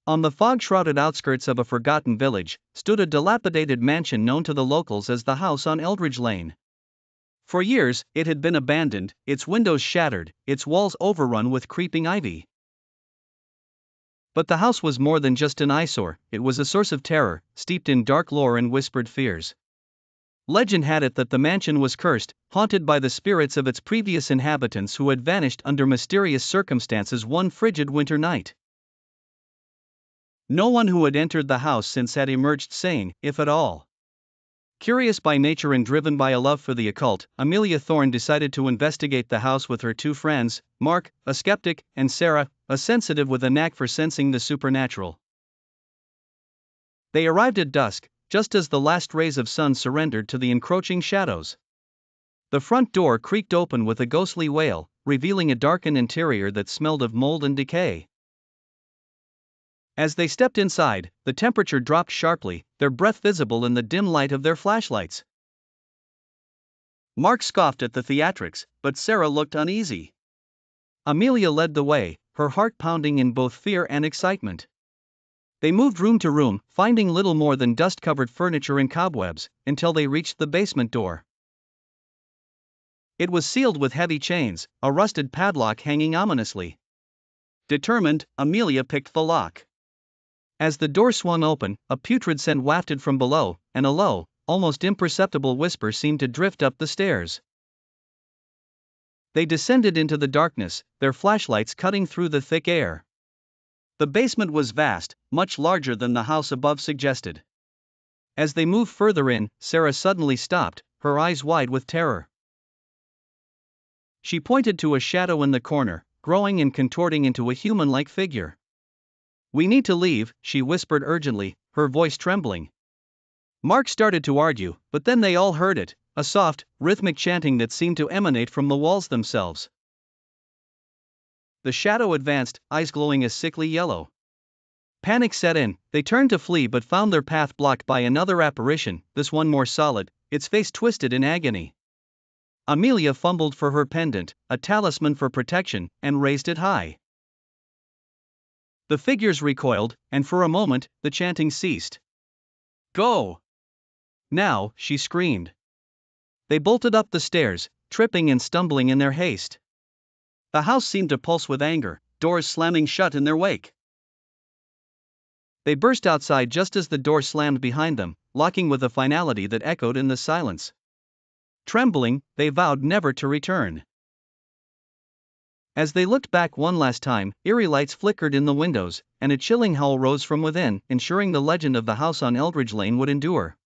On the fog-shrouded outskirts of a forgotten village, stood a dilapidated mansion known to the locals as the house on Eldridge Lane. For years, it had been abandoned, its windows shattered, its walls overrun with creeping ivy. But the house was more than just an eyesore, it was a source of terror, steeped in dark lore and whispered fears. Legend had it that the mansion was cursed, haunted by the spirits of its previous inhabitants who had vanished under mysterious circumstances one frigid winter night. No one who had entered the house since had emerged sane, if at all. Curious by nature and driven by a love for the occult, Amelia Thorne decided to investigate the house with her two friends, Mark, a skeptic, and Sarah, a sensitive with a knack for sensing the supernatural. They arrived at dusk, just as the last rays of sun surrendered to the encroaching shadows. The front door creaked open with a ghostly wail, revealing a darkened interior that smelled of mold and decay. As they stepped inside, the temperature dropped sharply, their breath visible in the dim light of their flashlights. Mark scoffed at the theatrics, but Sarah looked uneasy. Amelia led the way, her heart pounding in both fear and excitement. They moved room to room, finding little more than dust-covered furniture and cobwebs, until they reached the basement door. It was sealed with heavy chains, a rusted padlock hanging ominously. Determined, Amelia picked the lock. As the door swung open, a putrid scent wafted from below, and a low, almost imperceptible whisper seemed to drift up the stairs. They descended into the darkness, their flashlights cutting through the thick air. The basement was vast, much larger than the house above suggested. As they moved further in, Sarah suddenly stopped, her eyes wide with terror. She pointed to a shadow in the corner, growing and contorting into a human-like figure. "We need to leave," she whispered urgently, her voice trembling. Mark started to argue, but then they all heard it, a soft, rhythmic chanting that seemed to emanate from the walls themselves. The shadow advanced, eyes glowing a sickly yellow. Panic set in, they turned to flee but found their path blocked by another apparition, this one more solid, its face twisted in agony. Amelia fumbled for her pendant, a talisman for protection, and raised it high. The figures recoiled, and for a moment, the chanting ceased. "Go! Now!" she screamed. They bolted up the stairs, tripping and stumbling in their haste. The house seemed to pulse with anger, doors slamming shut in their wake. They burst outside just as the door slammed behind them, locking with a finality that echoed in the silence. Trembling, they vowed never to return. As they looked back one last time, eerie lights flickered in the windows, and a chilling howl rose from within, ensuring the legend of the house on Eldridge Lane would endure.